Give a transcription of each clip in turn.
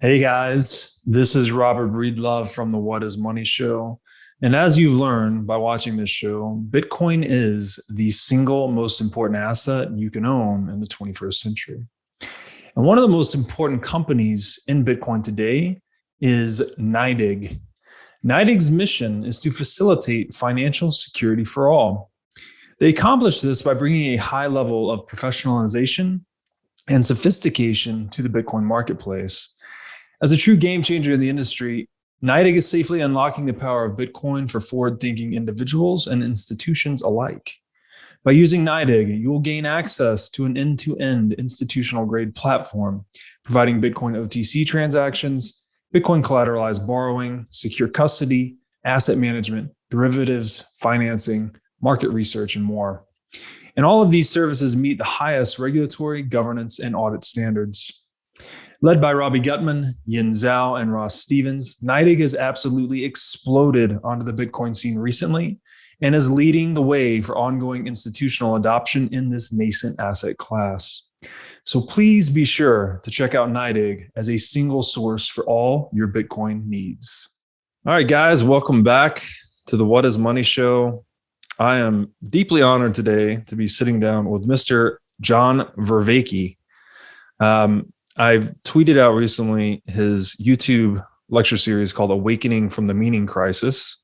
Hey guys, this is Robert Breedlove from the What is Money Show. And as you've learned by watching this show, Bitcoin is the single most important asset you can own in the 21st century. And one of the most important companies in Bitcoin today is NYDIG. NYDIG's mission is to facilitate financial security for all. They accomplish this by bringing a high level of professionalization and sophistication to the Bitcoin marketplace. As a true game changer in the industry, NYDIG is safely unlocking the power of Bitcoin for forward-thinking individuals and institutions alike. By using NYDIG, you will gain access to an end-to-end institutional-grade platform, providing Bitcoin OTC transactions, Bitcoin collateralized borrowing, secure custody, asset management, derivatives, financing, market research, and more. And all of these services meet the highest regulatory, governance, and audit standards. Led by Robbie Gutman, Yin Zhao, and Ross Stevens, NYDIG has absolutely exploded onto the Bitcoin scene recently and is leading the way for ongoing institutional adoption in this nascent asset class. So please be sure to check out NYDIG as a single source for all your Bitcoin needs. All right, guys, welcome back to the What is Money Show. I am deeply honored today to be sitting down with Mr. John Vervaeke. I've tweeted out recently his YouTube lecture series called Awakening from the Meaning Crisis,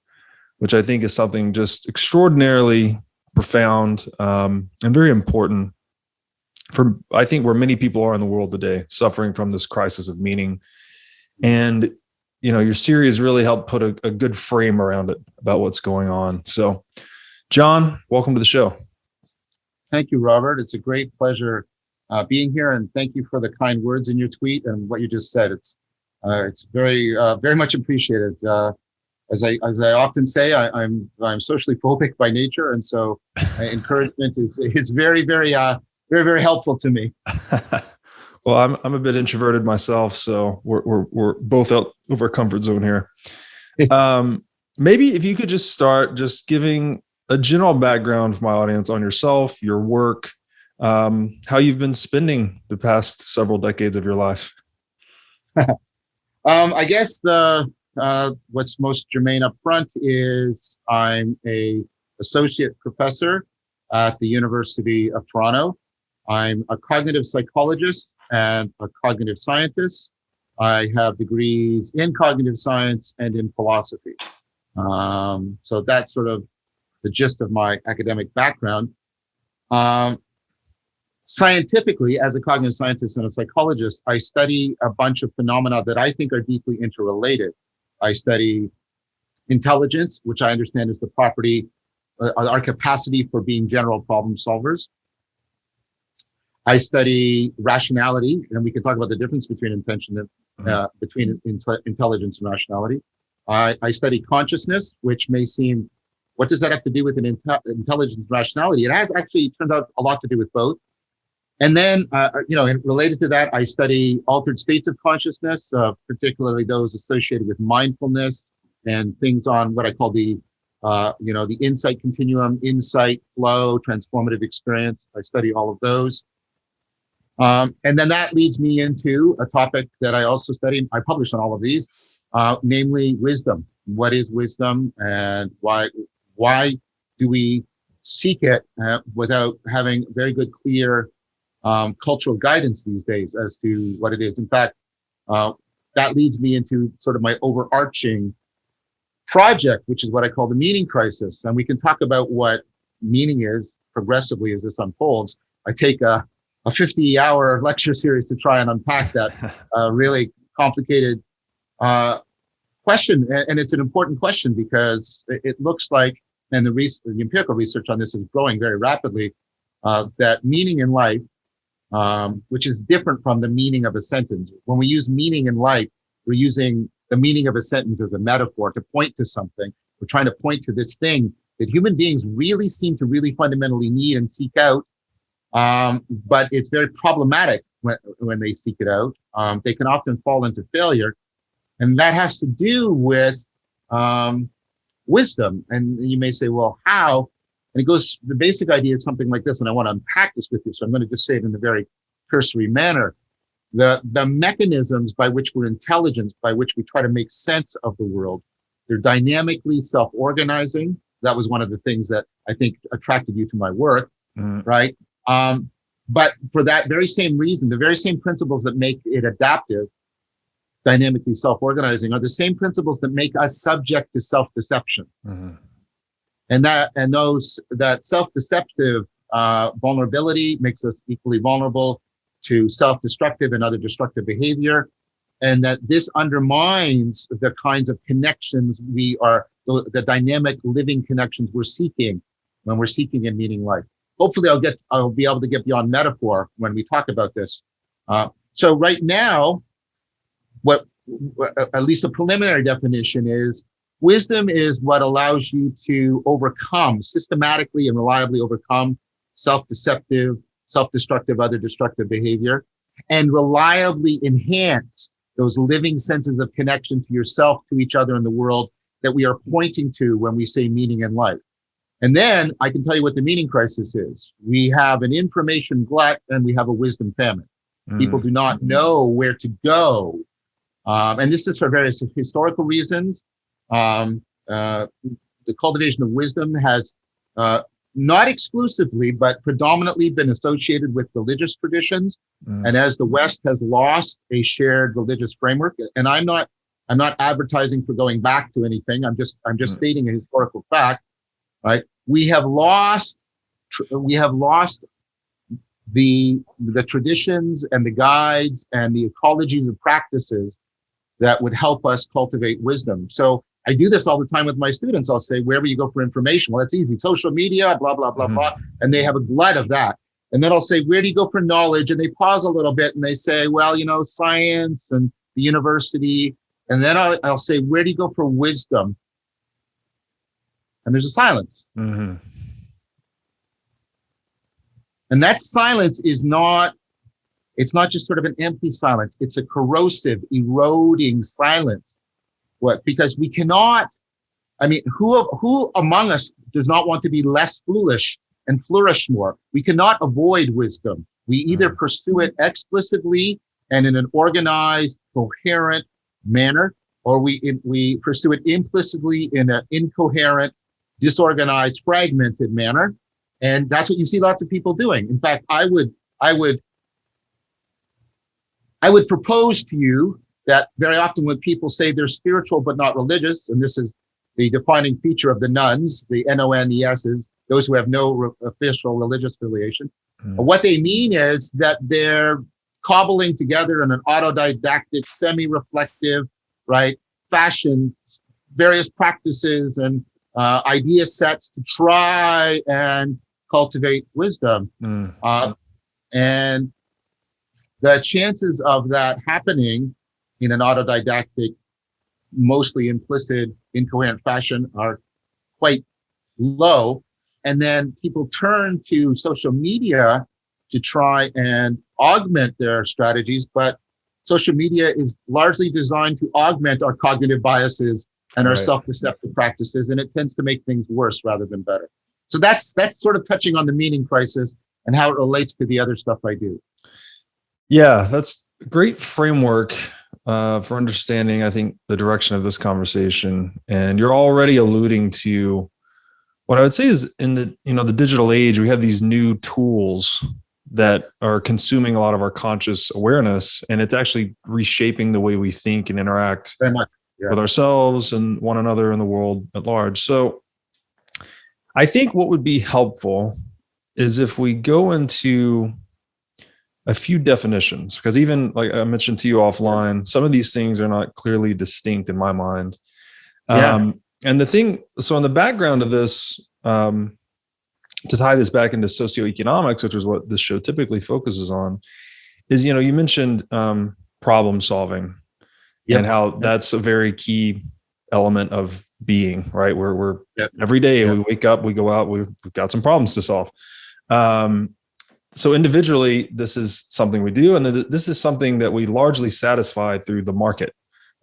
which I think is something just extraordinarily profound and very important for, I think, where many people are in the world today, suffering from this crisis of meaning. And, you know, your series really helped put a good frame around it about what's going on. So, John, welcome to the show. Thank you, Robert. It's a great pleasure being here, and thank you for the kind words in your tweet and what you just said. It's very much appreciated. As I often say, I'm socially phobic by nature, and so encouragement is very helpful to me. Well, I'm a bit introverted myself, so we're both out of our comfort zone here. Maybe if you could just start just giving a general background for my audience on yourself, your work, how you've been spending the past several decades of your life. I guess what's most germane up front is I'm a associate professor at the University of Toronto. I'm a cognitive psychologist and a cognitive scientist. I have degrees in cognitive science and in philosophy. So that's sort of the gist of my academic background. Scientifically, as a cognitive scientist and a psychologist, I study a bunch of phenomena that I think are deeply interrelated. I study intelligence, which I understand is the property, our capacity for being general problem solvers. I study rationality, and we can talk about the difference between intelligence and rationality. I study consciousness, which may seem, what does that have to do with intelligence and rationality? It has actually, turns out, a lot to do with both. And then, related to that, I study altered states of consciousness, particularly those associated with mindfulness and things on what I call the insight continuum, insight, flow, transformative experience. I study all of those. And then that leads me into a topic that I also study. I publish on all of these, namely wisdom. What is wisdom, and why do we seek it without having very good, clear cultural guidance these days as to what it is? In fact, that leads me into sort of my overarching project, which is what I call the meaning crisis. And we can talk about what meaning is progressively as this unfolds. I take a 50-hour lecture series to try and unpack that really complicated question. And it's an important question because it looks like, and the empirical research on this is growing very rapidly, that meaning in life, which is different from the meaning of a sentence. When we use meaning in life, we're using the meaning of a sentence as a metaphor to point to something. We're trying to point to this thing that human beings really seem to really fundamentally need and seek out. But it's very problematic when they seek it out. They can often fall into failure. And that has to do with wisdom. And you may say, well, how? And it goes, the basic idea is something like this, and I want to unpack this with you. So I'm going to just say it in a very cursory manner. the mechanisms by which we're intelligent, by which we try to make sense of the world, they're dynamically self-organizing. That was one of the things that I think attracted you to my work, right? But for that very same reason, the very same principles that make it adaptive, dynamically self-organizing, are the same principles that make us subject to self-deception. And that self-deceptive vulnerability makes us equally vulnerable to self-destructive and other destructive behavior. And that this undermines the kinds of connections the dynamic living connections we're seeking when we're seeking a meaning life. Hopefully I'll be able to get beyond metaphor when we talk about this. So right now, what at least a preliminary definition is, wisdom is what allows you to systematically and reliably overcome self-deceptive, self-destructive, other destructive behavior, and reliably enhance those living senses of connection to yourself, to each other, in the world that we are pointing to when we say meaning in life. And then I can tell you what the meaning crisis is. We have an information glut and we have a wisdom famine. People do not know where to go. And this is for various historical reasons. The cultivation of wisdom has not exclusively, but predominantly been associated with religious traditions. And as the West has lost a shared religious framework, and I'm not advertising for going back to anything. I'm just stating a historical fact, right? We have lost the traditions and the guides and the ecologies of practices that would help us cultivate wisdom. So I do this all the time with my students. I'll say, wherever you go for information, well, that's easy. Social media, blah, blah, blah, blah. And they have a glut of that. And then I'll say, where do you go for knowledge? And they pause a little bit and they say, well, science and the university. And then I'll say, where do you go for wisdom? And there's a silence. And that silence it's not just sort of an empty silence. It's a corrosive, eroding silence. Because we cannot, who among us does not want to be less foolish and flourish more? We cannot avoid wisdom. We either pursue it explicitly and in an organized, coherent manner, or we pursue it implicitly in an incoherent, disorganized, fragmented manner. And that's what you see lots of people doing. In fact, I would propose to you that very often when people say they're spiritual but not religious, and this is the defining feature of the nuns, the NONESs, those who have no official religious affiliation, what they mean is that they're cobbling together in an autodidactic, semi-reflective, right, fashion, various practices and idea sets to try and cultivate wisdom. And the chances of that happening in an autodidactic, mostly implicit, incoherent fashion are quite low. And then people turn to social media to try and augment their strategies, but social media is largely designed to augment our cognitive biases and our self-deceptive practices, and it tends to make things worse rather than better. So that's sort of touching on the meaning crisis and how it relates to the other stuff I do. Yeah, that's a great framework for understanding, I think, the direction of this conversation. And you're already alluding to what I would say is in the digital age, we have these new tools that are consuming a lot of our conscious awareness, and it's actually reshaping the way we think and interact with ourselves and one another in the world at large. So I think what would be helpful is if we go into a few definitions, because even like I mentioned to you offline, some of these things are not clearly distinct in my mind. And the thing, so in the background of this, to tie this back into socioeconomics, which is what this show typically focuses on, is, you mentioned problem solving and how that's a very key element of being, right? We're every day we wake up, we go out, we've got some problems to solve. So individually, this is something we do. And this is something that we largely satisfy through the market,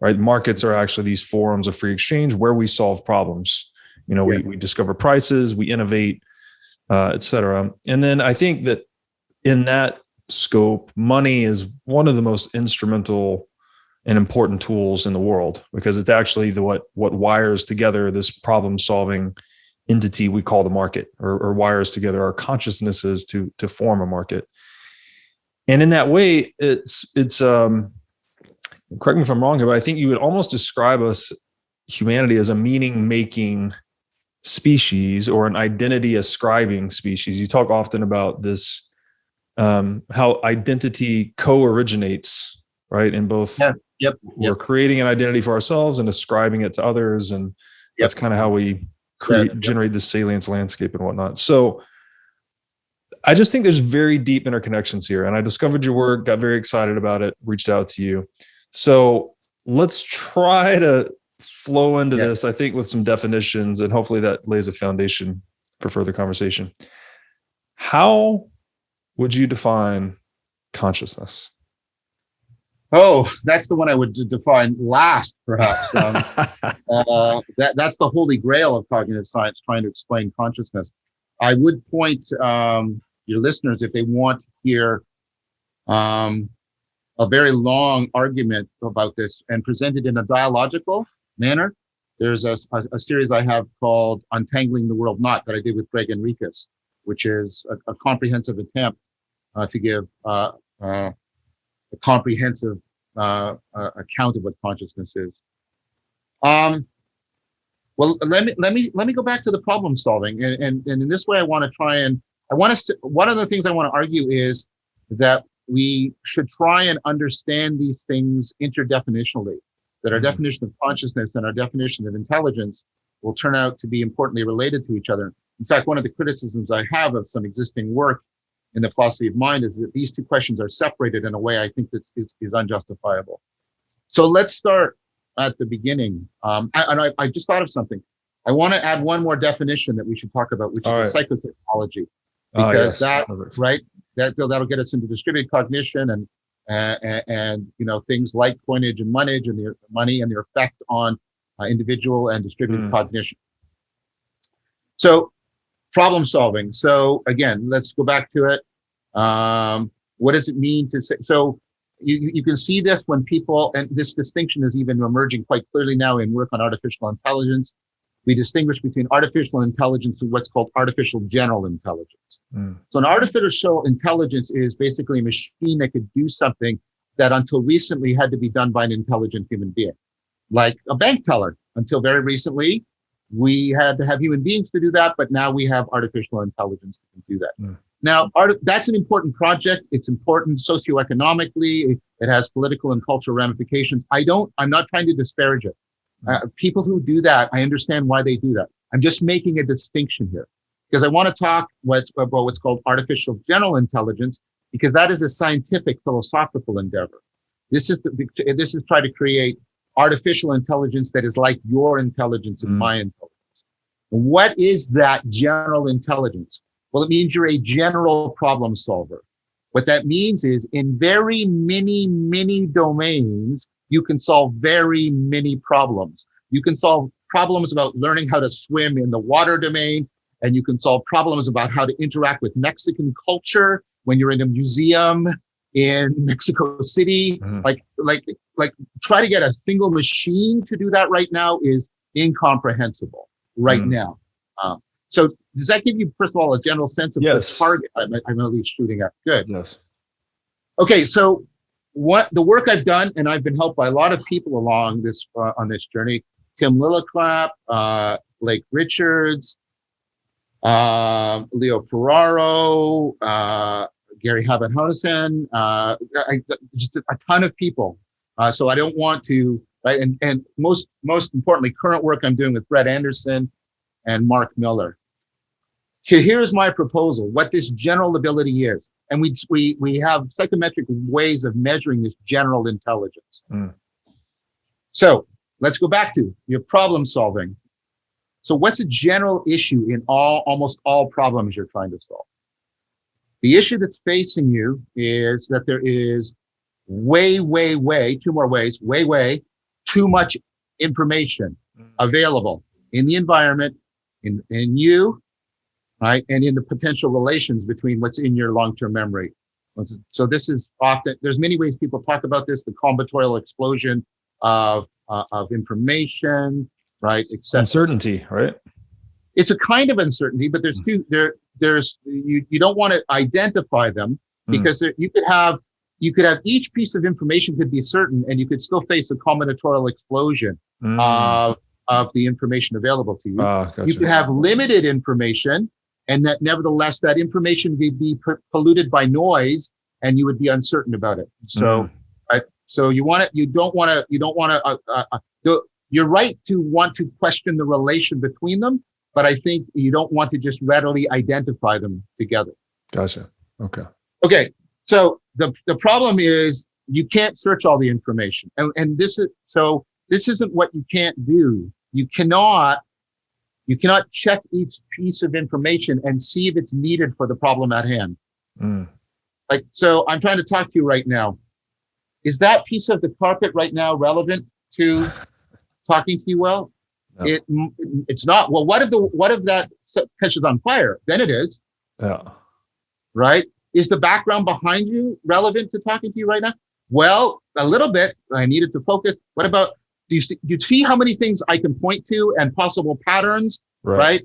right? Markets are actually these forums of free exchange where we solve problems. We discover prices, we innovate, et cetera. And then I think that in that scope, money is one of the most instrumental and important tools in the world, because it's actually what wires together this problem solving entity we call the market, or wires together our consciousnesses to form a market. And in that way, it's correct me if I'm wrong here, but I think you would almost describe humanity as a meaning making species, or an identity ascribing species. You talk often about this, how identity co-originates, right? In both, we're creating an identity for ourselves and ascribing it to others. And that's kind of how we generate this salience landscape and whatnot. So I just think there's very deep interconnections here. And I discovered your work, got very excited about it, reached out to you. So let's try to flow into this, I think, with some definitions, and hopefully that lays a foundation for further conversation. How would you define consciousness? Oh, that's the one I would define last, perhaps. That's the holy grail of cognitive science, trying to explain consciousness. I would point your listeners, if they want to hear a very long argument about this and presented in a dialogical manner, there's a series I have called Untangling the World Knot that I did with Greg Enriquez, which is a comprehensive attempt to give a comprehensive account of what consciousness is. Well, let me go back to the problem solving, and in this way, one of the things I want to argue is that we should try and understand these things interdefinitionally, that our definition of consciousness and our definition of intelligence will turn out to be importantly related to each other. In fact, one of the criticisms I have of some existing work in the philosophy of mind is that these two questions are separated in a way I think that is unjustifiable. So let's start at the beginning. I just thought of something. I want to add one more definition that we should talk about, which is psychotechnology, because that'll get us into distributed cognition and things like coinage and money and their effect on individual and distributed cognition. So problem solving. So again, let's go back to it. What does it mean to say? So you can see this when people, and this distinction is even emerging quite clearly now in work on artificial intelligence. We distinguish between artificial intelligence and what's called artificial general intelligence. So an artificial intelligence is basically a machine that could do something that until recently had to be done by an intelligent human being, like a bank teller. Until very recently, we had to have human beings to do that, but now we have artificial intelligence that can do that. Now, that's an important project. It's important socioeconomically. It has political and cultural ramifications. I'm not trying to disparage it. People who do that, I understand why they do that. I'm just making a distinction here because I want to talk about what's called artificial general intelligence, because that is a scientific philosophical endeavor. This is try to create artificial intelligence that is like your intelligence and my intelligence. What is that general intelligence? Well, it means you're a general problem solver. What that means is in very many domains, you can solve very many problems. You can solve problems about learning how to swim in the water domain, and you can solve problems about how to interact with Mexican culture when you're in a museum in Mexico City. Like try to get a single machine to do that right now is incomprehensible right now. So does that give you, first of all, a general sense of the target I'm at least shooting at? Good. Yes. Okay, so what the work I've done, and I've been helped by a lot of people along this on this journey: Tim Lillicrap, Blake Richards, Leo Ferraro, Gary Havenhausen, just a ton of people. So I don't want to, right? And most importantly, current work I'm doing with Brett Anderson and Mark Miller. Here's my proposal, what this general ability is. And we have psychometric ways of measuring this general intelligence. So let's go back to your problem solving. So what's a general issue in almost all problems you're trying to solve? The issue that's facing you is that there is way too much information available in the environment, in you, right? And in the potential relations between what's in your long-term memory. So this is often, there's many ways people talk about this, the combinatorial explosion of information, right? Uncertainty, right? It's a kind of uncertainty, but there's you don't want to identify them because you could have each piece of information could be certain, and you could still face a combinatorial explosion of the information available to you. Gotcha. You could have limited information, and that nevertheless that information would be polluted by noise, and you would be uncertain about it. So, right? So you're right to want to question the relation between them, but I think you don't want to just readily identify them together. Gotcha. Okay. Okay. So the problem is you can't search all the information, and this isn't what you can't do. You cannot check each piece of information and see if it's needed for the problem at hand. Like, so I'm trying to talk to you right now. Is that piece of the carpet right now relevant to talking to you? Well, no. It's not. Well, what if that catches on fire? Then it is. Yeah. Right? Is the background behind you relevant to talking to you right now? Well, a little bit. I needed to focus. What about, do you see how many things I can point to and possible patterns, right?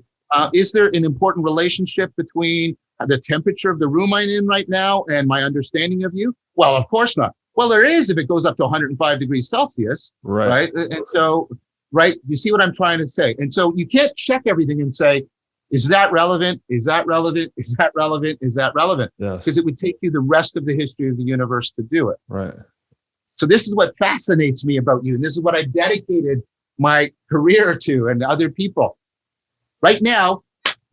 Is there an important relationship between the temperature of the room I'm in right now and my understanding of you? Well, of course not. Well, there is if it goes up to 105 degrees Celsius, right? And so, right, you see what I'm trying to say? And so you can't check everything and say, is that relevant? Is that relevant? Is that relevant? Is that relevant? Yes. Because it would take you the rest of the history of the universe to do it. Right. So this is what fascinates me about you. And this is what I've dedicated my career to and other people. Right now,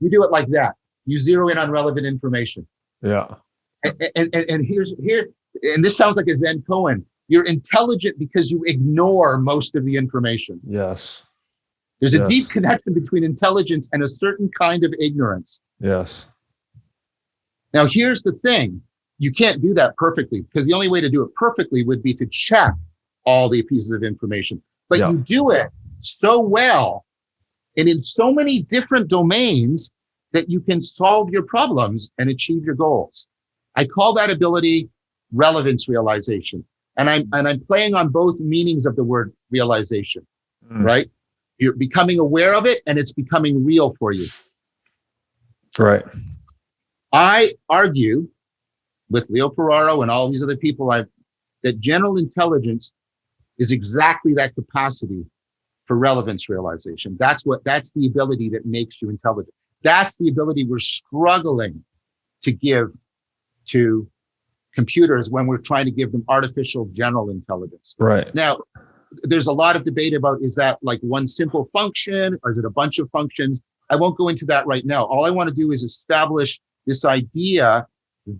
you do it like that. You zero in on relevant information. Yeah. And this sounds like a Zen koan. You're intelligent because you ignore most of the information. Yes. There's a deep connection between intelligence and a certain kind of ignorance. Yes. Now, here's the thing. You can't do that perfectly, because the only way to do it perfectly would be to check all the pieces of information. But you do it so well and in so many different domains that you can solve your problems and achieve your goals. I call that ability relevance realization. And I'm playing on both meanings of the word realization, right? You're becoming aware of it and it's becoming real for you. Right. I argue with Leo Ferraro and all these other people that general intelligence is exactly that capacity for relevance realization. That's the ability that makes you intelligent. That's the ability we're struggling to give to computers when we're trying to give them artificial general intelligence. Right. Now, there's a lot of debate about, is that like one simple function or is it a bunch of functions? I won't go into that right now. All I want to do is establish this idea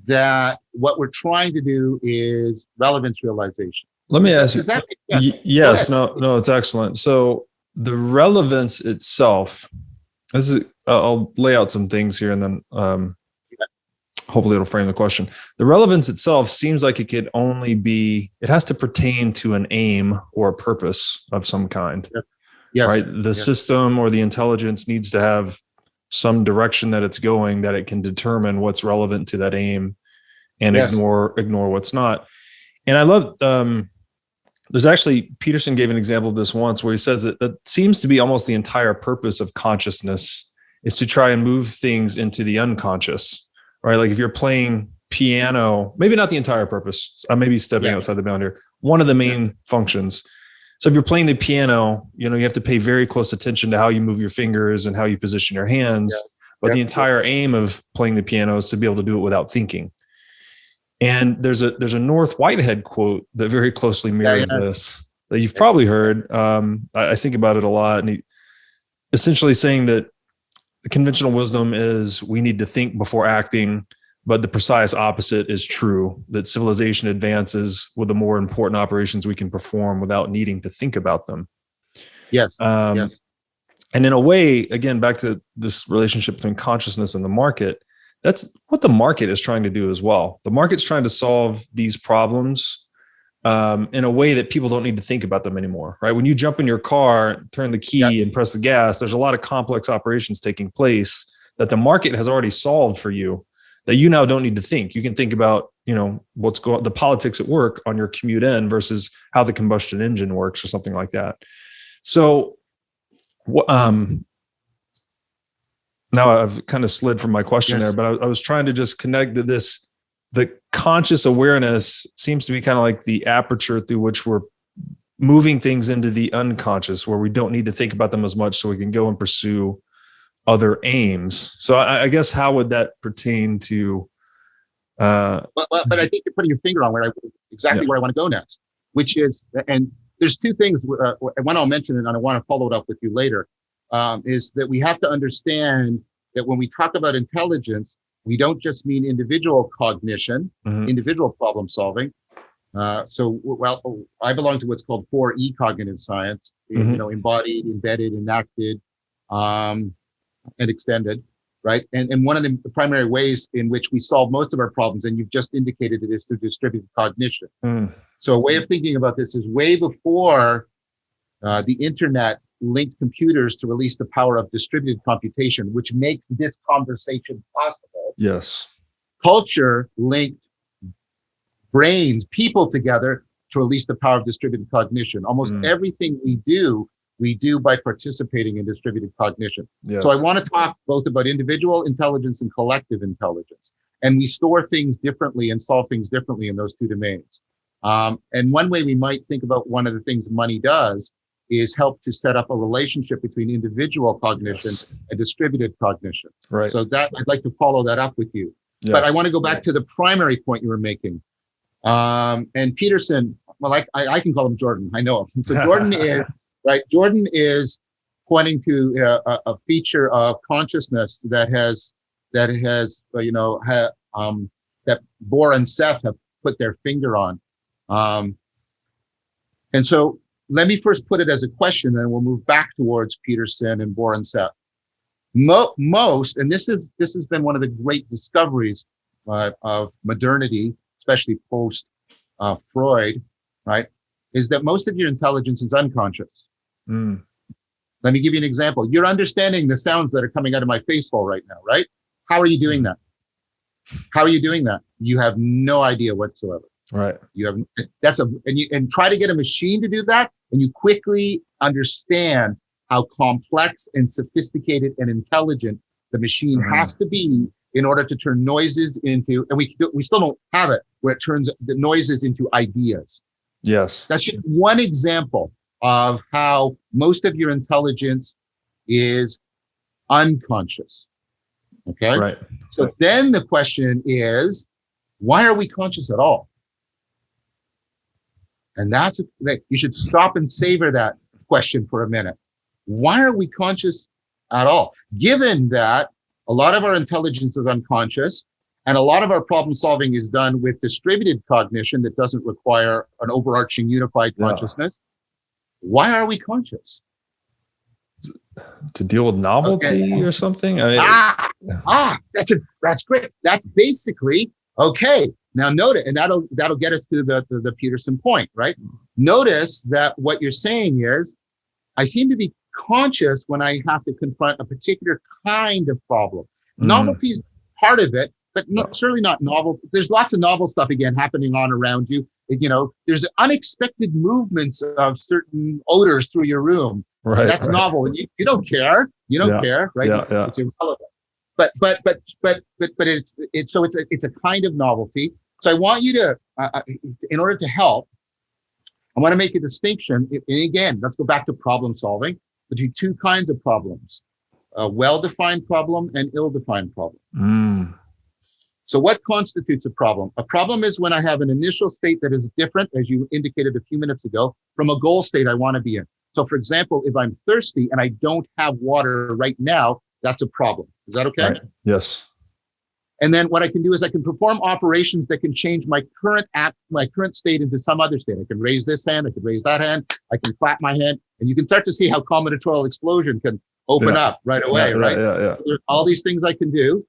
that what we're trying to do is relevance realization. Let me ask you. Does that make sense? Yes. No, it's excellent. So the relevance itself, I'll lay out some things here and then hopefully it'll frame the question. The relevance itself seems like it could only be, it has to pertain to an aim or a purpose of some kind. Yes. Right? The system or the intelligence needs to have some direction that it's going, that it can determine what's relevant to that aim and ignore what's not. And I love, there's actually, Peterson gave an example of this once where he says that it seems to be almost the entire purpose of consciousness is to try and move things into the unconscious, right? Like if you're playing piano, maybe not the entire purpose, I may be stepping outside the boundary, one of the main functions. So if you're playing the piano, you have to pay very close attention to how you move your fingers and how you position your hands. But the entire aim of playing the piano is to be able to do it without thinking. And there's a North Whitehead quote that very closely mirrored this that you've probably heard. I think about it a lot. And he essentially saying that the conventional wisdom is we need to think before acting, but the precise opposite is true, that civilization advances with the more important operations we can perform without needing to think about them. Yes. And in a way, again, back to this relationship between consciousness and the market, that's what the market is trying to do as well. The market's trying to solve these problems in a way that people don't need to think about them anymore, right? When you jump in your car, turn the key and press the gas, there's a lot of complex operations taking place that the market has already solved for you that you now don't need to think. You can think about the politics at work on your commute in versus how the combustion engine works or something like that. So, now I've kind of slid from my question there, but I was trying to just connect to this. The conscious awareness seems to be kind of like the aperture through which we're moving things into the unconscious, where we don't need to think about them as much, so we can go and pursue other aims. So I guess how would that pertain to? But I think you're putting your finger on where I want to go next, which is, and there's two things. One I'll mention, and I want to follow it up with you later. Is that we have to understand that when we talk about intelligence, we don't just mean individual cognition, individual problem solving. I belong to what's called 4E cognitive science, embodied, embedded, enacted, and extended, right? And one of the primary ways in which we solve most of our problems, and you've just indicated it, is through distributed cognition. So a way of thinking about this is way before the internet linked computers to release the power of distributed computation, which makes this conversation possible. Yes. Culture linked brains, people together to release the power of distributed cognition. Almost everything we do by participating in distributed cognition. Yes. So I want to talk both about individual intelligence and collective intelligence. And we store things differently and solve things differently in those two domains. And one way we might think about one of the things money does is help to set up a relationship between individual cognition and distributed cognition. Right. So that I'd like to follow that up with you. Yes. But I want to go back to the primary point you were making. And Peterson, well, I can call him Jordan. I know him. So Jordan is right. Jordan is pointing to a feature of consciousness that Bohr and Seth have put their finger on. And so let me first put it as a question, then we'll move back towards Peterson and Bohr and Seth. Most, and this has been one of the great discoveries of modernity, especially post Freud, right, is that most of your intelligence is unconscious. Let me give you an example. You're understanding the sounds that are coming out of my face hole right now, right? How are you doing that? You have no idea whatsoever. Right. You have and try to get a machine to do that, and you quickly understand how complex and sophisticated and intelligent the machine has to be in order to turn noises into, and we still don't have it where it turns the noises into ideas. Yes. That's just one example of how most of your intelligence is unconscious. Okay. Right. So then the question is, why are we conscious at all? And you should stop and savor that question for a minute. Why are we conscious at all? Given that a lot of our intelligence is unconscious and a lot of our problem solving is done with distributed cognition that doesn't require an overarching unified consciousness, why are we conscious? To deal with novelty or something? That's great. That's basically, okay. Now note it, and that'll get us to the Peterson point, right? Notice that what you're saying is, I seem to be conscious when I have to confront a particular kind of problem. Novelty is part of it, but certainly not novel. There's lots of novel stuff again happening on around you. There's unexpected movements of certain odors through your room. Right. That's novel, and you don't care. You don't care, right? Yeah. It's irrelevant. But it's a kind of novelty. So I want you to, in order to help, I want to make a distinction. And again, let's go back to problem solving between two kinds of problems: a well-defined problem and ill-defined problem. So what constitutes a problem? A problem is when I have an initial state that is different, as you indicated a few minutes ago, from a goal state I want to be in. So for example, if I'm thirsty and I don't have water right now, that's a problem. Is that okay? Right. Yes. And then what I can do is I can perform operations that can change my current state into some other state. I can raise this hand, I can raise that hand, I can clap my hand, and you can start to see how combinatorial explosion can open up right away, right? Yeah. There's all these things I can do,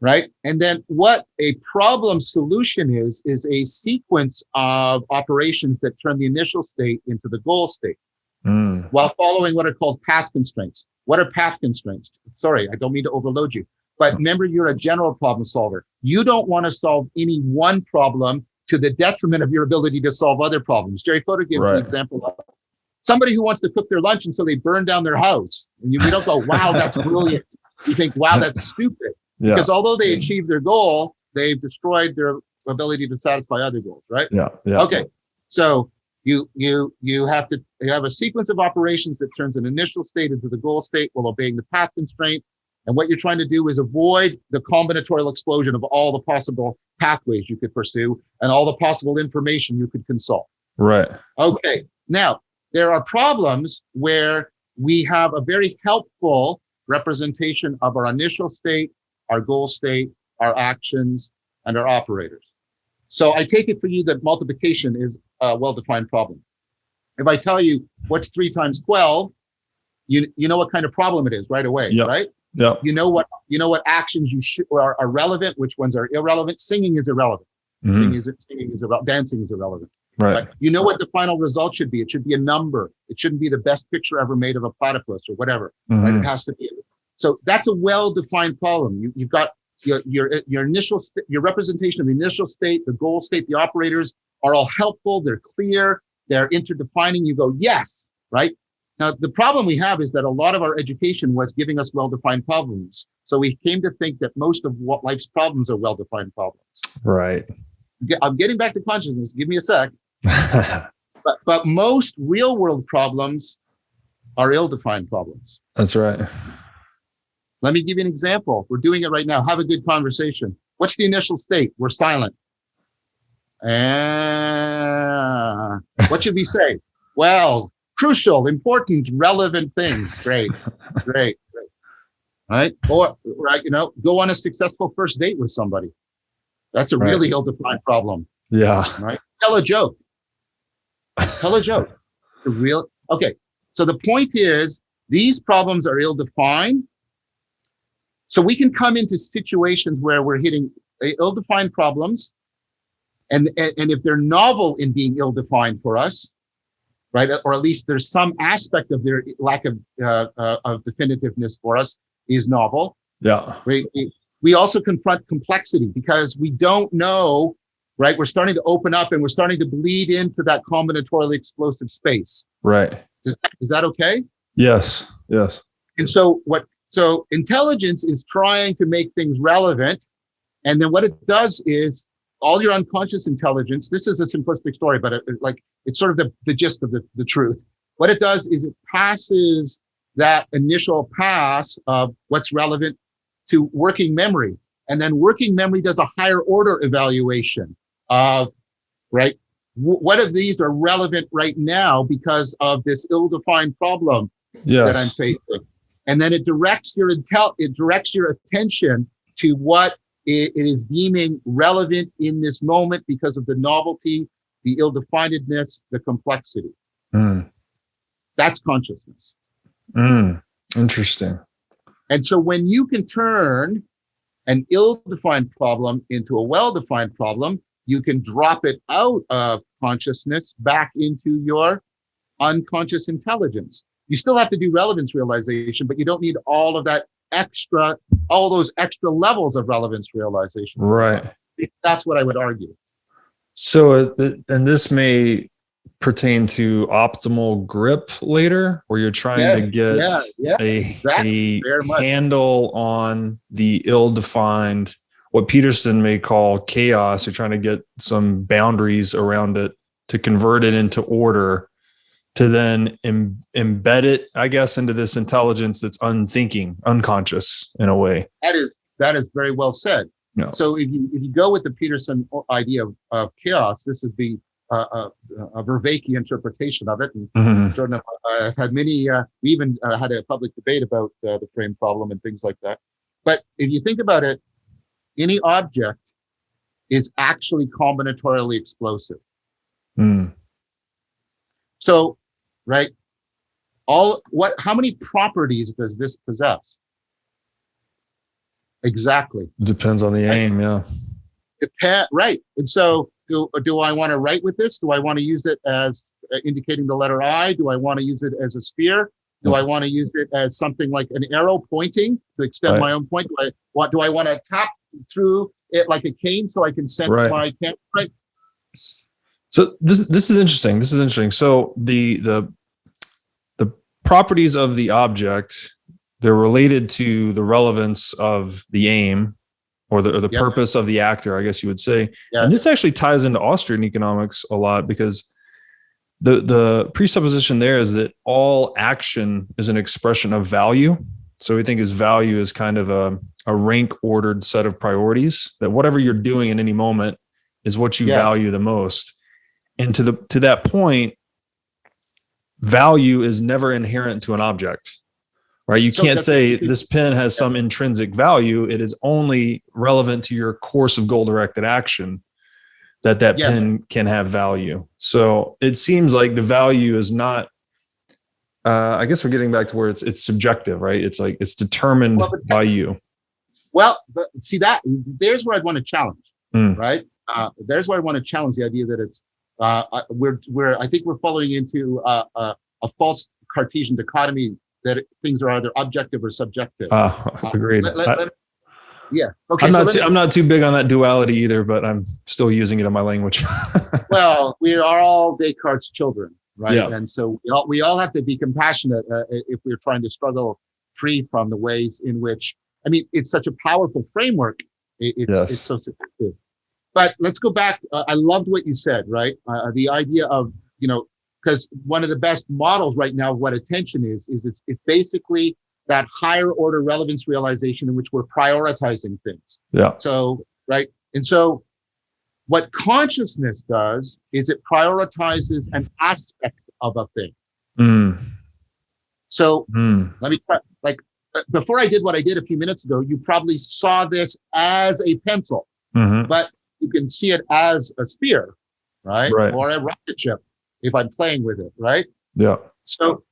right? And then what a problem solution is a sequence of operations that turn the initial state into the goal state, while following what are called path constraints. What are path constraints? Sorry, I don't mean to overload you. But remember, you're a general problem solver. You don't want to solve any one problem to the detriment of your ability to solve other problems. Jerry Fodor gives the example of somebody who wants to cook their lunch and so they burn down their house. And we don't go, wow, that's brilliant. You think, wow, that's stupid. Yeah. Because although they achieved their goal, they've destroyed their ability to satisfy other goals, right? Yeah. Yeah. Okay. So you have a sequence of operations that turns an initial state into the goal state while obeying the path constraint. And what you're trying to do is avoid the combinatorial explosion of all the possible pathways you could pursue and all the possible information you could consult. Right. Okay. Now, there are problems where we have a very helpful representation of our initial state, our goal state, our actions, and our operators. So I take it for you that multiplication is a well-defined problem. If I tell you what's 3 times 12, you know what kind of problem it is right away, right? Yeah. You know what actions are relevant, which ones are irrelevant. Singing is irrelevant. Singing is irrelevant. Dancing is irrelevant. Right. You know what the final result should be. It should be a number. It shouldn't be the best picture ever made of a platypus or whatever. Right? It has to be. So that's a well-defined problem. You've got your initial your representation of the initial state, the goal state, the operators are all helpful. They're clear. They're interdefining. You go, yes, right? Now, the problem we have is that a lot of our education was giving us well-defined problems. So we came to think that most of what life's problems are well-defined problems. Right. I'm getting back to consciousness. Give me a sec. but most real-world problems are ill-defined problems. That's right. Let me give you an example. We're doing it right now. Have a good conversation. What's the initial state? We're silent. What should we say? Well, crucial, important, relevant thing. Great. Right? Or, right, go on a successful first date with somebody. That's a really ill-defined problem. Yeah. Right? Tell a joke. Okay. So the point is, these problems are ill-defined. So we can come into situations where we're hitting ill-defined problems. And if they're novel in being ill-defined for us, right, or at least there's some aspect of their lack of definitiveness for us is novel. Yeah. We also confront complexity because we don't know, right? We're starting to open up and we're starting to bleed into that combinatorially explosive space. Right. Is that okay? Yes. Yes. And so intelligence is trying to make things relevant. And then what it does is all your unconscious intelligence, this is a simplistic story, but it's sort of the gist of the truth. What it does is it passes that initial pass of what's relevant to working memory. And then working memory does a higher order evaluation of, right, what of these are relevant right now because of this ill-defined problem that I'm facing. And then it directs your attention to what it is deeming relevant in this moment because of the novelty, the ill-definedness, the complexity. That's consciousness. Interesting. And so when you can turn an ill-defined problem into a well-defined problem, you can drop it out of consciousness back into your unconscious intelligence. You still have to do relevance realization, but you don't need all those extra levels of relevance realization. Right. That's what I would argue. So, and this may pertain to optimal grip later, where you're trying to get a handle on the ill-defined, what Peterson may call chaos. You're trying to get some boundaries around it to convert it into order, to then embed it, I guess, into this intelligence that's unthinking, unconscious in a way. That is very well said. Yeah. So if you go with the Peterson idea of chaos, this would be a Vervaeke interpretation of it. And Jordan had many, we even had a public debate about the frame problem and things like that. But if you think about it, any object is actually combinatorially explosive. So, right, how many properties does this possess? Exactly. Depends on the aim, yeah. Right. And so do I want to write with this? Do I want to use it as indicating the letter I? Do I want to use it as a sphere? Do I want to use it as something like an arrow pointing to extend my own point? Do I want to tap through it like a cane so I can sense my camera? Right. So this is interesting. This is interesting. So the properties of the object, they're related to the relevance of the aim or the purpose of the actor, I guess you would say. And this actually ties into Austrian economics a lot, because the presupposition there is that all action is an expression of value. So we think as value is kind of a rank ordered set of priorities, that whatever you're doing in any moment is what you value the most. And to that point, value is never inherent to an object, right? You can't say this pen has some intrinsic value. It is only relevant to your course of goal-directed action that pen can have value. So it seems like the value is not, I guess we're getting back to where it's subjective, right? It's like it's determined by you. Well, but see there's where I'd want to challenge, right? There's where I want to challenge the idea that it's, I think we're falling into a false Cartesian dichotomy that things are either objective or subjective. Agreed. Okay. I'm not too big on that duality either, but I'm still using it in my language. Well, we are all Descartes' children, right? Yeah. And so we all have to be compassionate if we're trying to struggle free from the ways in which, I mean, it's such a powerful framework. It's so subjective. But let's go back. I loved what you said, right? The idea of, because one of the best models right now of what attention is it's basically that higher order relevance realization in which we're prioritizing things. Yeah. So, right. And so what consciousness does is it prioritizes an aspect of a thing. So let me try, before I did what I did a few minutes ago, you probably saw this as a pencil, but you can see it as a sphere, right? Or a rocket ship if I'm playing with it, right? Yeah. So,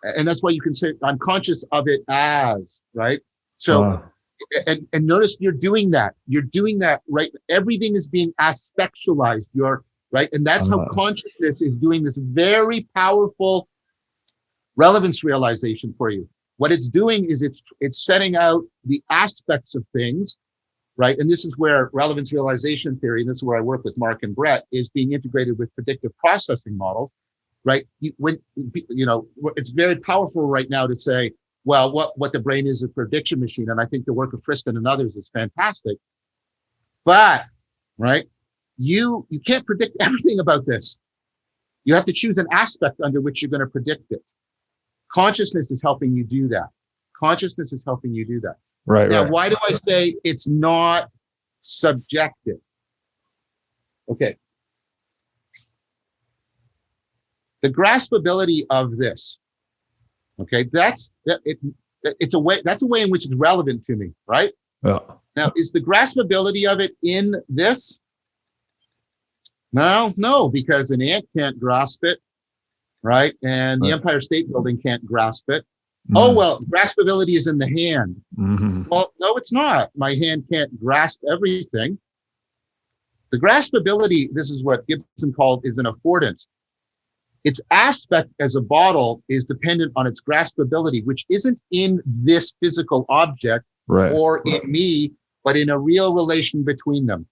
and that's why you can say I'm conscious of it as, right? So, and notice you're doing that. You're doing that, right? Everything is being aspectualized. You're right, and that's how consciousness is doing this very powerful relevance realization for you. What it's doing is it's setting out the aspects of things. Right. And this is where relevance realization theory, and this is where I work with Mark and Brett, is being integrated with predictive processing models. Right. It's very powerful right now to say, well, what the brain is a prediction machine. And I think the work of Tristan and others is fantastic. But right, you can't predict everything about this. You have to choose an aspect under which you're going to predict it. Consciousness is helping you do that. Consciousness is helping you do that. Right. Now, why do I say it's not subjective? Okay. The graspability of this. Okay, that's a way in which it's relevant to me, right? Yeah. Now, is the graspability of it in this? No, because an ant can't grasp it, right? And the Empire State Building can't grasp it. Oh, well, graspability is in the hand. Well, no, it's not. My hand can't grasp everything. The graspability, this is what Gibson called, is an affordance. Its aspect as a bottle is dependent on its graspability, which isn't in this physical object or in me, but in a real relation between them.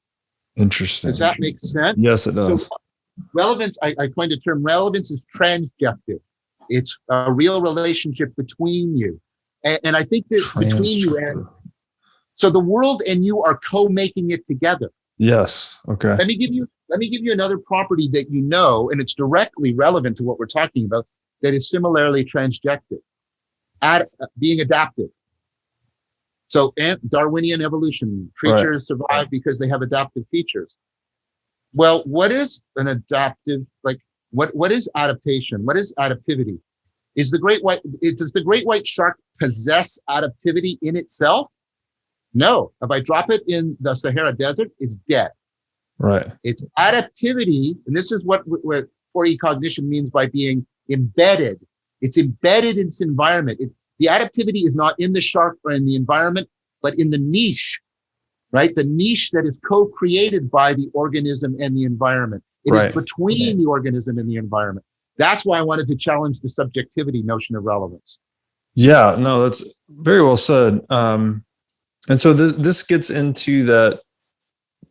Interesting. Does that make sense? Yes, it does. So relevance, I coined the term relevance is transjective. It's a real relationship between you. And I think that between you and, so the world and you are co-making it together. Yes. Okay. Let me give you another property that you know, and it's directly relevant to what we're talking about, that is similarly transjective, being adaptive. So Darwinian evolution, creatures survive because they have adaptive features. Well, what is an adaptive, what is adaptation? What is adaptivity? Does the great white shark possess adaptivity in itself? No. If I drop it in the Sahara Desert, it's dead. Right. It's adaptivity, and this is what 4E cognition means by being embedded. It's embedded in its environment. The adaptivity is not in the shark or in the environment, but in the niche, right? The niche that is co-created by the organism and the environment. It is between the organism and the environment. That's why I wanted to challenge the subjectivity notion of relevance. Yeah, no, that's very well said. And so this gets into that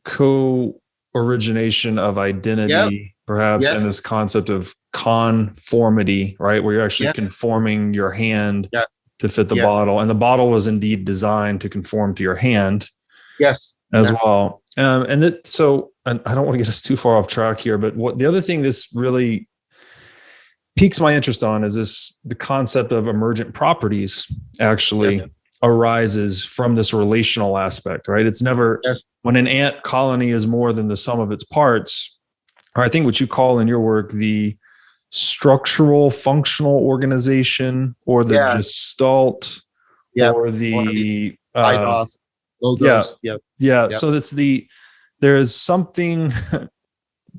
co-origination of Yep, identity, perhaps, yep, and this concept of conformity, right? Where you're actually yep, conforming your hand yep, to fit the yep, bottle, and the bottle was indeed designed to conform to your hand yes, as yes, well. And I don't want to get us too far off track here, but what the other thing this really piques my interest on is the concept of emergent properties yep, actually arises from this relational aspect, right? It's never yes, when an ant colony is more than the sum of its parts, or I think what you call in your work the structural functional organization or the yeah, gestalt yep. or Or the the IDOS, yeah, logos, yep, yeah. yep, So there is something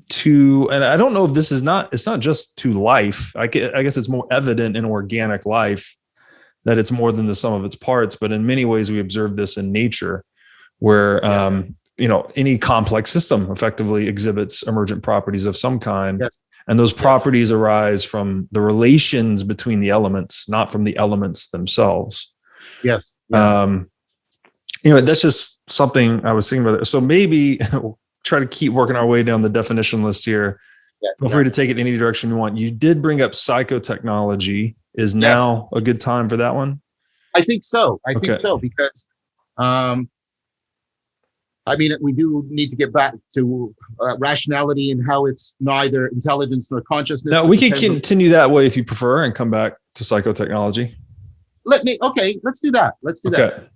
to, and I don't know if this is not, it's not just to life. I guess it's more evident in organic life that it's more than the sum of its parts. But in many ways, we observe this in nature, where yeah, any complex system effectively exhibits emergent properties of some kind, yes, and those yes, properties arise from the relations between the elements, not from the elements themselves. yes, yeah, Um, that's just something I was thinking about. So maybe we'll try to keep working our way down the definition list here. yeah, Feel yeah. free to take it any direction you want. You did bring up psychotechnology. Is Yes, now a good time for that one? I think so. I think Okay. so because, um, I mean, we do need to get back to rationality and how it's neither intelligence nor consciousness. Now It we can depends on. continue that way if you prefer and come back to psychotechnology. Okay, let's do that. Let's do that.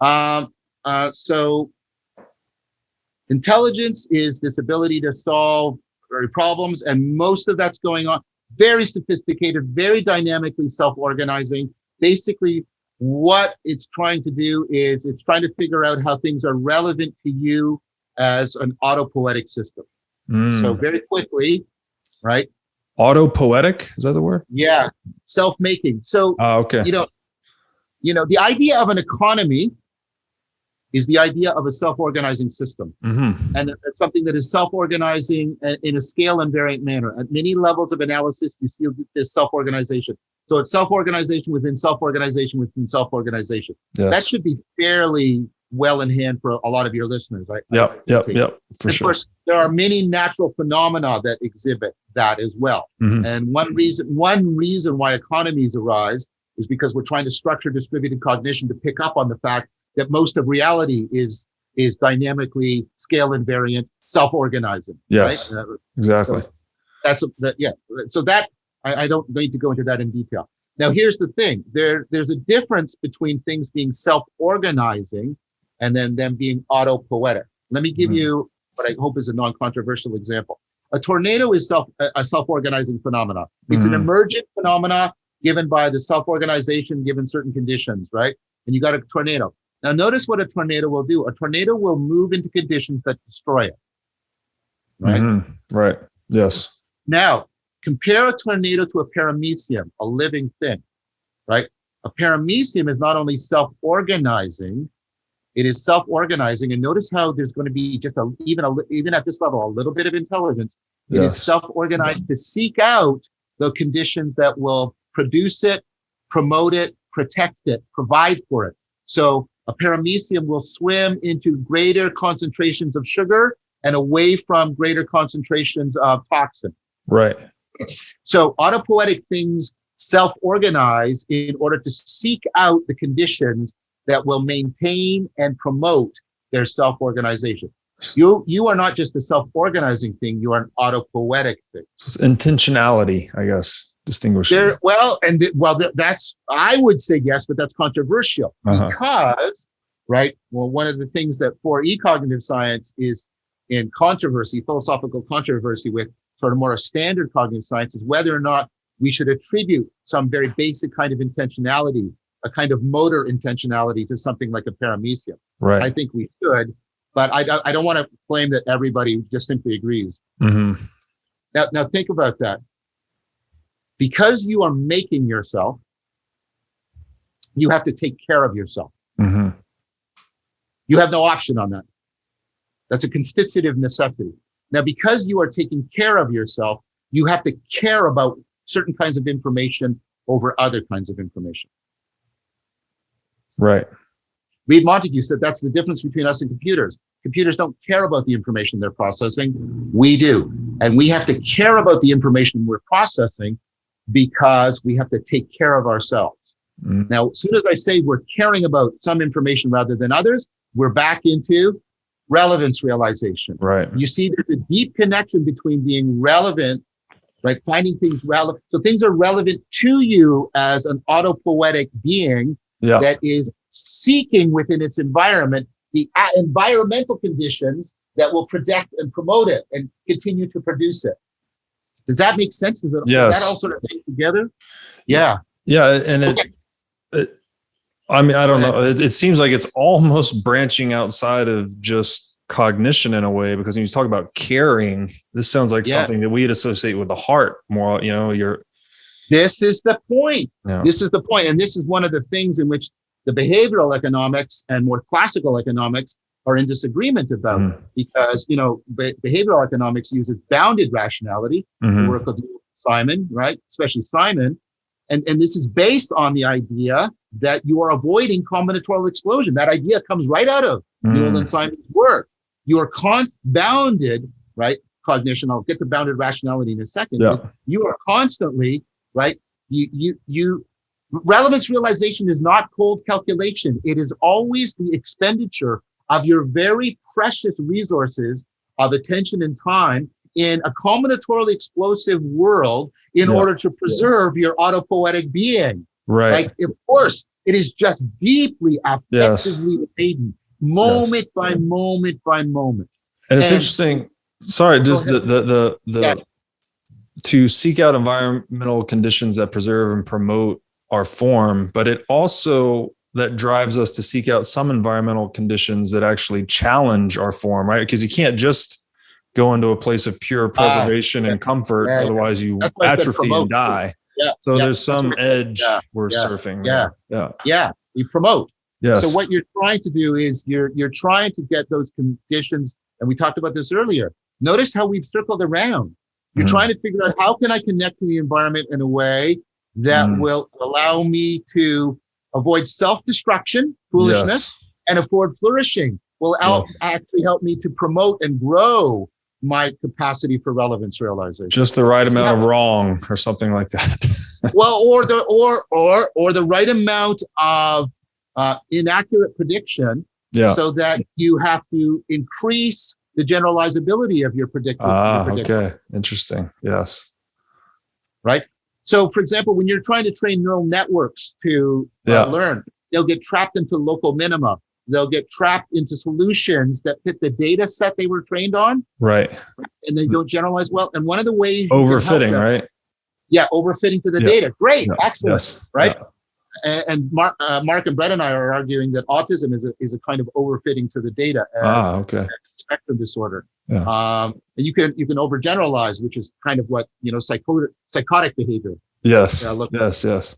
Okay. So intelligence is this ability to solve problems, and most of that's going on. Very sophisticated, very dynamically self-organizing. Basically, what it's trying to do is it's trying to figure out how things are relevant to you as an auto-poetic system. So very quickly, right? Auto-poetic, is that the word? Yeah, self-making. So Okay. the idea of an economy is the idea of a self-organizing system. Mm-hmm. And it's something that is self-organizing in a scale invariant manner. At many levels of analysis, you see this self-organization. So it's self-organization within self-organization within self-organization. Yes. That should be fairly well in hand for a lot of your listeners, right? Yep. For Of sure. course, there are many natural phenomena that exhibit that as well. Mm-hmm. And one reason why economies arise is because we're trying to structure distributed cognition to pick up on the fact that most of reality is dynamically scale invariant, self-organizing. Yes, right? Exactly. So So that I don't need to go into that in detail. Now, here's the thing: there's a difference between things being self-organizing and then them being auto-poetic. Let me give you what I hope is a non-controversial example. A tornado is a self-organizing phenomenon. It's an emergent phenomena given by the self-organization given certain conditions, right? And you got a tornado. Now, notice what a tornado will do. A tornado will move into conditions that destroy it, right? Right. Yes. Now, compare a tornado to a paramecium, a living thing, right? A paramecium is not only self-organizing, it is self-organizing. And notice how there's going to be just even at this level, a little bit of intelligence. It is self-organized to seek out the conditions that will produce it, promote it, protect it, provide for it. So a paramecium will swim into greater concentrations of sugar and away from greater concentrations of toxin. Right. So autopoetic things self-organize in order to seek out the conditions that will maintain and promote their self-organization. You are not just a self-organizing thing, you are an autopoetic thing. So it's intentionality, I guess, distinguishes. That's, I would say yes, but that's controversial because, right? Well, one of the things that for cognitive science is in controversy, philosophical controversy with sort of more a standard cognitive science is whether or not we should attribute some very basic kind of intentionality, a kind of motor intentionality to something like a paramecium. Right. I think we should, but I don't want to claim that everybody just simply agrees. Now think about that. Because you are making yourself, you have to take care of yourself. You have no option on that. That's a constitutive necessity. Now, because you are taking care of yourself, you have to care about certain kinds of information over other kinds of information. Right. Reed Montague said that's the difference between us and computers. Computers don't care about the information they're processing. We do. And we have to care about the information we're processing because we have to take care of ourselves. Now, as soon as I say we're caring about some information rather than others, we're back into relevance realization. Right. You see, there's a deep connection between being relevant, right? Finding things relevant. So things are relevant to you as an auto-poetic being that is seeking within its environment the environmental conditions that will protect and promote it and continue to produce it. Does that make sense? Does that all sort of thing together? Yeah. Yeah. And I mean, I don't know. It seems like it's almost branching outside of just cognition in a way, because when you talk about caring, this sounds like something that we'd associate with the heart more, This is the point. Yeah. This is the point. And this is one of the things in which the behavioral economics and more classical economics are in disagreement about, because, behavioral economics uses bounded rationality, the work of Simon, right? Especially Simon. And this is based on the idea that you are avoiding combinatorial explosion. That idea comes right out of Newell and Simon's work. You are bounded, right? Cognition. I'll get to bounded rationality in a second. Yeah. You are constantly, right? Relevance realization is not cold calculation. It is always the expenditure of your very precious resources of attention and time in a combinatorially explosive world in order to preserve your autopoetic being. Right. Like, of course, it is just deeply affectively laden, moment by moment by moment. And it's interesting. Sorry, just to seek out environmental conditions that preserve and promote our form, but it also that drives us to seek out some environmental conditions that actually challenge our form, right? Because you can't just go into a place of pure preservation and comfort, otherwise you atrophy and die. So there's some edge we're surfing. You promote. So what you're trying to do is you're trying to get those conditions, and we talked about this earlier. Notice how we've circled around. You're trying to figure out, how can I connect to the environment in a way that will allow me to avoid self-destruction, foolishness, and afford flourishing, will actually help me to promote and grow my capacity for relevance realization. Just the right amount of wrong or something like that. Well, or the right amount of inaccurate prediction, so that you have to increase the generalizability of your prediction. Okay. Interesting. Yes. Right. So, for example, when you're trying to train neural networks to learn, they'll get trapped into local minima. They'll get trapped into solutions that fit the data set they were trained on. Right. And they don't generalize well. And one of the ways overfitting, right? Yeah, overfitting to the data. Great, excellent, right? Yeah. And Mark and Brett and I are arguing that autism is a kind of overfitting to the data as spectrum disorder. Yeah. And you can overgeneralize, which is kind of what psychotic behavior. Yes. Yes.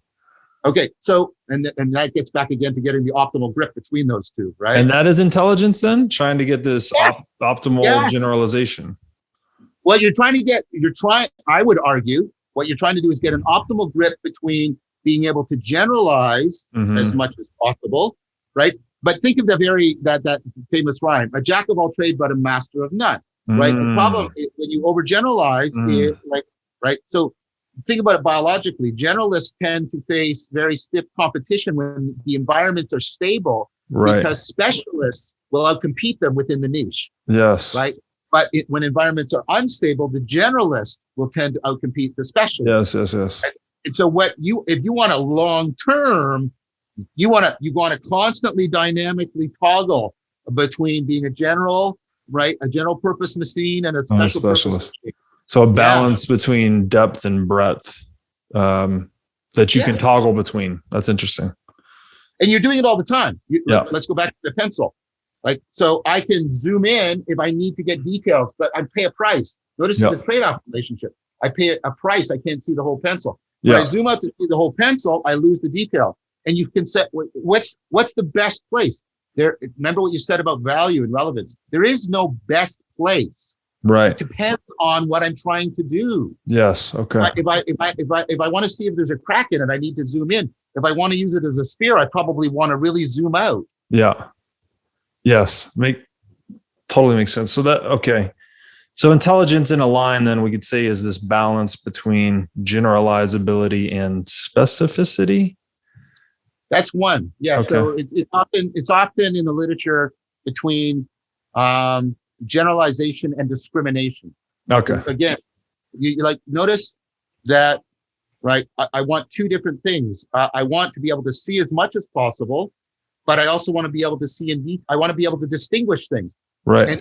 Okay, so and that gets back again to getting the optimal grip between those two, right? And that is intelligence, then, trying to get this optimal generalization. Well, I would argue what you're trying to do is get an optimal grip between being able to generalize as much as possible, right? But think of that famous rhyme: a jack of all trade, but a master of none, right? The problem is when you overgeneralize, right? So think about it biologically. Generalists tend to face very stiff competition when the environments are stable, because specialists will outcompete them within the niche. Yes. Right. But when environments are unstable, the generalist will tend to outcompete the specialist. Yes. Right? And so if you want a long term, you want to constantly dynamically toggle between being a general purpose machine and a special purpose machine. So a balance between depth and breadth that you can toggle between. That's interesting. And you're doing it all the time. Let's go back to the pencil. So I can zoom in if I need to get details, but I pay a price. Notice the trade-off relationship. I pay a price. I can't see the whole pencil. When I zoom out to see the whole pencil, I lose the detail. And you can set what's the best place. Remember what you said about value and relevance. There is no best place. Right. It depends on what I'm trying to do. Yes. Okay. If I want to see if there's a crack in it, I need to zoom in. If I want to use it as a sphere, I probably want to really zoom out. Yeah. Yes. Totally makes sense. So okay. So intelligence in a line, then we could say, is this balance between generalizability and specificity? That's one. Yeah. Okay. So it's often in the literature between generalization and discrimination. Okay. Again, you like notice that, right? I want two different things. I want to be able to see as much as possible, but I also want to be able to see I want to be able to distinguish things. Right. And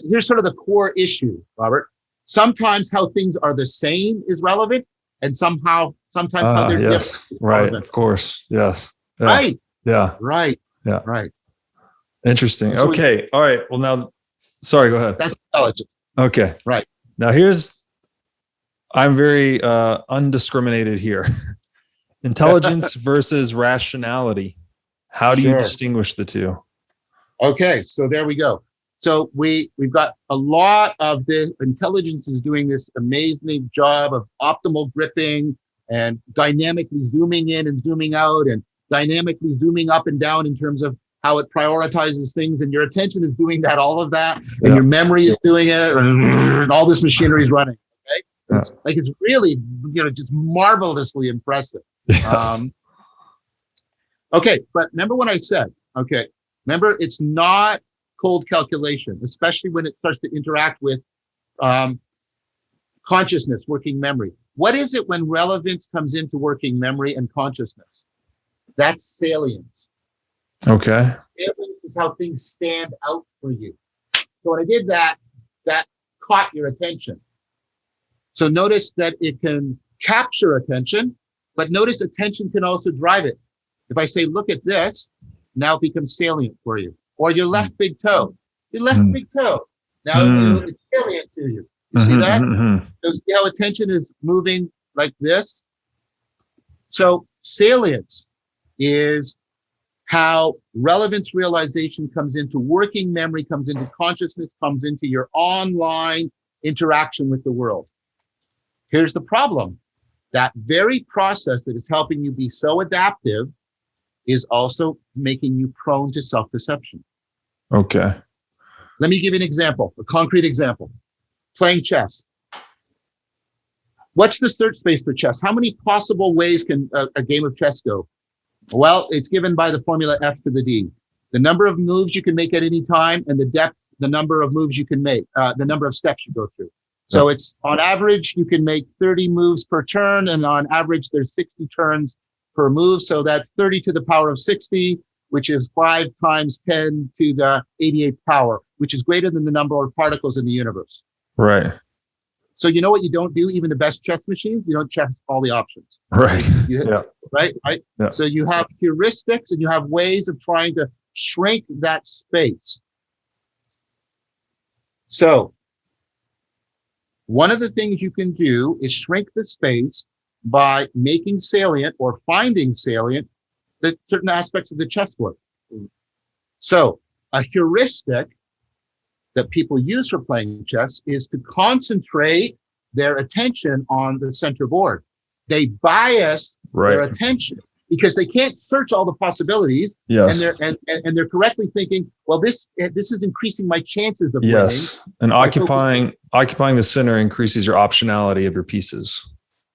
here's sort of the core issue, Robert. Sometimes how things are the same is relevant, and sometimes how they're yes. different. Right. Relevant. Of course. Yes. Yeah. Right. Yeah. Right. Yeah. Right. Interesting. So okay. All right. Well, now, sorry, go ahead. That's intelligence. Okay. Right. Now I'm very undiscriminated here. Intelligence versus rationality. How do you distinguish the two? Okay. So there we go. So we've got a lot of the intelligence is doing this amazing job of optimal gripping and dynamically zooming in and zooming out and dynamically zooming up and down in terms of how it prioritizes things. And your attention is doing that, all of that. And your memory is doing it. And all this machinery is running. Okay. It's really, just marvelously impressive. Yes. Okay. But remember what I said. Okay. Remember, it's not cold calculation, especially when it starts to interact with consciousness, working memory. What is it when relevance comes into working memory and consciousness? That's salience. Okay. Salience is how things stand out for you. So when I did that caught your attention. So notice that it can capture attention, but notice attention can also drive it. If I say, look at this, now it becomes salient for you. Or your left big toe. Your left big toe. Now it's salient to you. You see that? So see how attention is moving like this? So salience is how relevance realization comes into working memory, comes into consciousness, comes into your online interaction with the world. Here's the problem. That very process that is helping you be so adaptive is also making you prone to self-deception. Okay. Let me give you an example, a concrete example. Playing chess. What's the search space for chess? How many possible ways can a game of chess go? Well, it's given by the formula F to the D. The number of moves you can make at any time and the depth, the number of moves you can make, the number of steps you go through. So it's on average, you can make 30 moves per turn, and on average, there's 60 turns per move. So that's 30 to the power of 60, which is 5 times 10 to the 88th power, which is greater than the number of particles in the universe. Right. So you know what you don't do? Even the best chess machines, you don't check all the options. Right. Right. Yeah. So you have heuristics and you have ways of trying to shrink that space. So one of the things you can do is shrink the space by making salient or finding salient the certain aspects of the chessboard. So a heuristic that people use for playing chess is to concentrate their attention on the center board. They bias their attention because they can't search all the possibilities. Yes. And they're correctly thinking, well, this is increasing my chances of winning. Yes. And occupying the center increases your optionality of your pieces.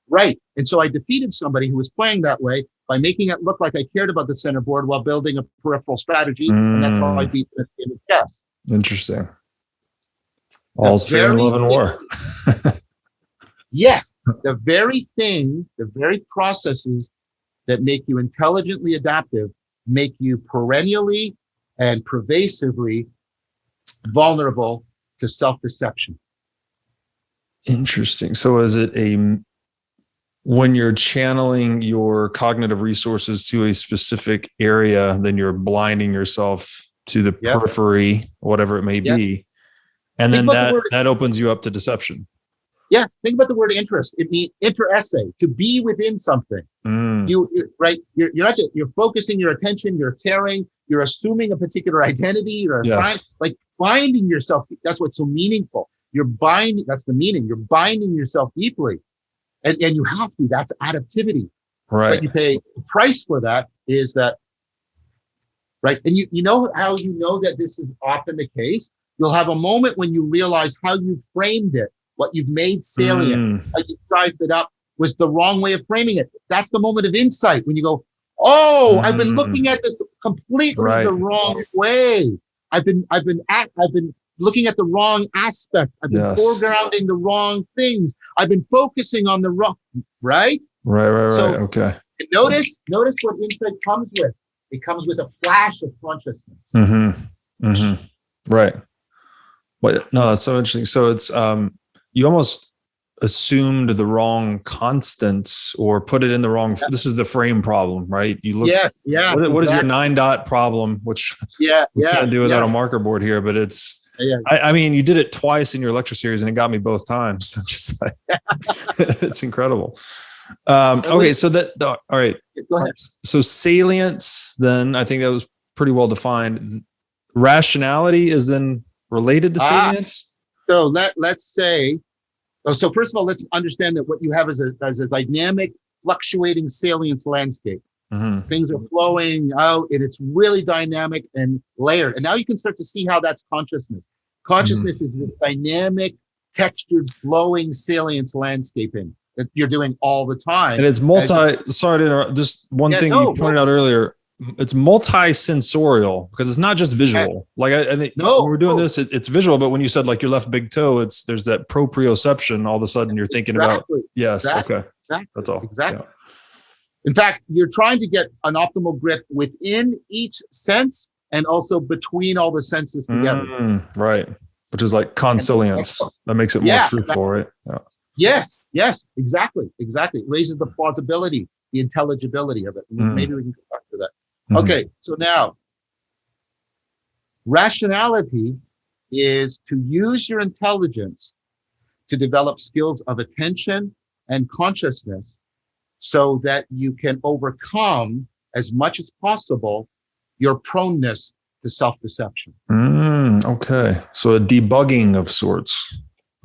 Right. And so I defeated somebody who was playing that way by making it look like I cared about the center board while building a peripheral strategy. And that's how I beat the game of chess. Interesting. All's fair in love and war. Yes. The very processes that make you intelligently adaptive make you perennially and pervasively vulnerable to self-deception. Interesting. So is it when you're channeling your cognitive resources to a specific area, then you're blinding yourself to the periphery, whatever it may be. And then that opens you up to deception. Yeah. Think about the word interest. It means interesse, to be within something. You're focusing your attention, you're caring, you're assuming a particular identity, you're assigning, like binding yourself. That's what's so meaningful. That's the meaning. You're binding yourself deeply. And you have to, that's adaptivity. Right. But you pay the price for that is that, right? And you know how you know that this is often the case? You'll have a moment when you realize how you framed it, what you've made salient, how you sized it up was the wrong way of framing it. That's the moment of insight when you go, oh, I've been looking at this completely the wrong way. I've been looking at the wrong aspect. I've been foregrounding the wrong things. I've been focusing on the wrong, right? Right. So Okay. Notice what insight comes with. It comes with a flash of consciousness. Right. Well, no, that's so interesting. So it's you almost assumed the wrong constants or put it in the wrong. This is the frame problem, right? You look. What is your 9-dot problem? Which we can't do without a marker board here, but it's. I mean, you did it twice in your lecture series, and it got me both times. I'm just like, it's incredible. Okay, so all right. Go ahead. So salience, then I think that was pretty well defined. Rationality is then related to salience. So let's say. So first of all, let's understand that what you have is a dynamic, fluctuating salience landscape. Things are flowing out, and it's really dynamic and layered. And now you can start to see how that's consciousness. Consciousness is this dynamic, textured, flowing salience landscaping that you're doing all the time. And it's sorry to interrupt, just one thing you pointed out earlier. It's multi-sensorial because it's not just visual. Like I think when we're doing this, it's visual, but when you said like your left big toe, there's that proprioception. All of a sudden you're thinking about, okay. That's all. Exactly. Yeah. In fact, you're trying to get an optimal grip within each sense and also between all the senses together. Right. Which is like consilience. That makes it more truthful, right? Yeah. Yes, exactly. It raises the plausibility, the intelligibility of it. Maybe we can come back to that. Okay, so now, rationality is to use your intelligence to develop skills of attention and consciousness so that you can overcome as much as possible your proneness to self-deception. Okay, so a debugging of sorts.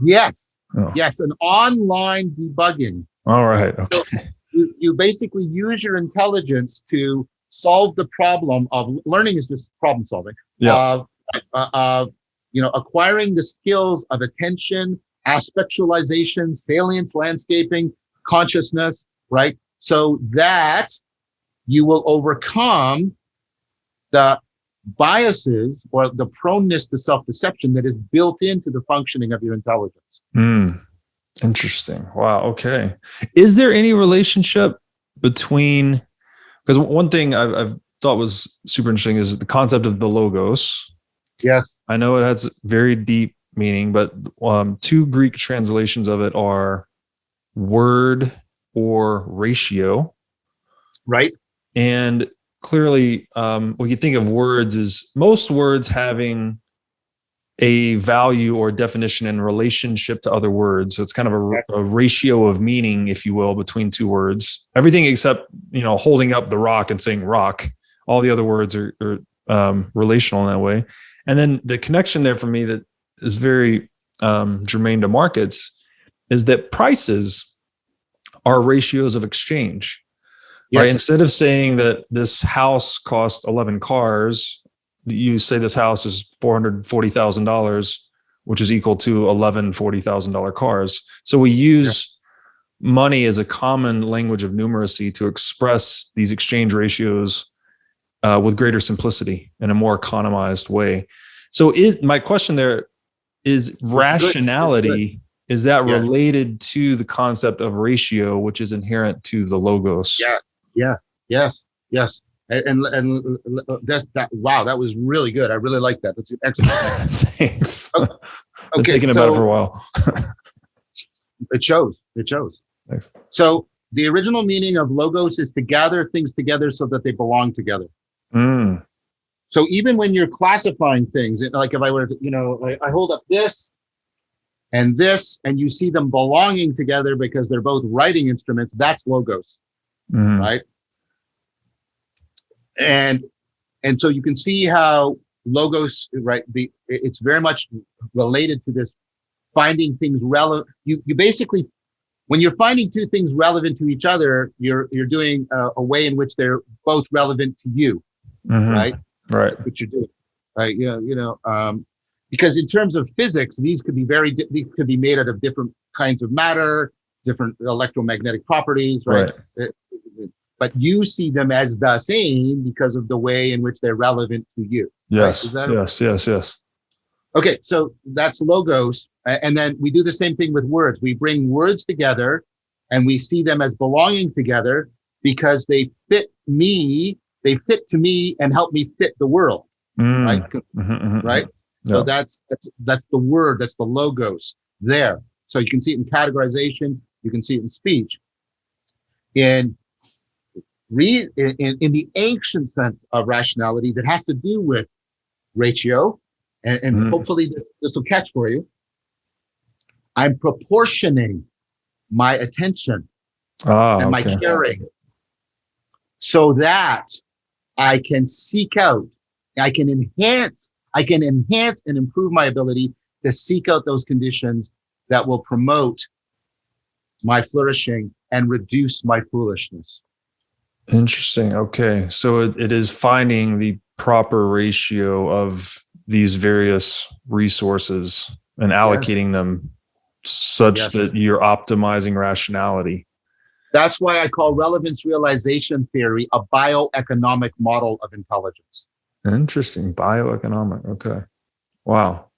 Yes, an online debugging. All right, okay. So you basically use your intelligence to solve the problem of learning is just problem solving. Acquiring the skills of attention, aspectualization, salience, landscaping, consciousness, right? So that you will overcome the biases or the proneness to self-deception that is built into the functioning of your intelligence. Interesting. Wow. Okay. Is there any relationship between, because one thing I've thought was super interesting is the concept of the logos. Yes. I know it has very deep meaning, but two Greek translations of it are word or ratio. Right. And clearly, what you think of words is most words having a value or definition in relationship to other words. So it's kind of a ratio of meaning, if you will, between two words. Everything except, holding up the rock and saying rock. All the other words are relational in that way. And then the connection there for me that is very germane to markets is that prices are ratios of exchange. Yes. Right? Instead of saying that this house cost 11 cars, you say this house is $440,000, which is equal to 11 $40,000 cars. So we use money as a common language of numeracy to express these exchange ratios with greater simplicity in a more economized way. So my question there is rationality. Is that related to the concept of ratio, which is inherent to the logos? Yes. And that wow, that was really good. I really like that. That's excellent. Thanks. Okay. Been thinking about it for a while. It shows. Thanks. So the original meaning of logos is to gather things together so that they belong together. So even when you're classifying things, like if I were to, I hold up this, and you see them belonging together because they're both writing instruments, that's logos, right? And so you can see how logos, right? It's very much related to this finding things relevant. You basically, when you're finding two things relevant to each other, you're doing a way in which they're both relevant to you, right? Right. That's what you're doing, right? Because in terms of physics, these could be made out of different kinds of matter, different electromagnetic properties, right? But you see them as the same because of the way in which they're relevant to you. Yes. Right? Yes. Okay, so that's logos. And then we do the same thing with words. We bring words together and we see them as belonging together because they fit me, they fit to me and help me fit the world. Right? Right? Yeah. So that's the word, that's the logos there. So you can see it in categorization, you can see it in speech. In the ancient sense of rationality that has to do with ratio, and hopefully this will catch for you. I'm proportioning my attention and my caring so that I can seek out, I can enhance and improve my ability to seek out those conditions that will promote my flourishing and reduce my foolishness. Interesting. Okay. So it is finding the proper ratio of these various resources and allocating them such that you're optimizing rationality. That's why I call relevance realization theory a bioeconomic model of intelligence. Interesting. Bioeconomic. Okay. Wow.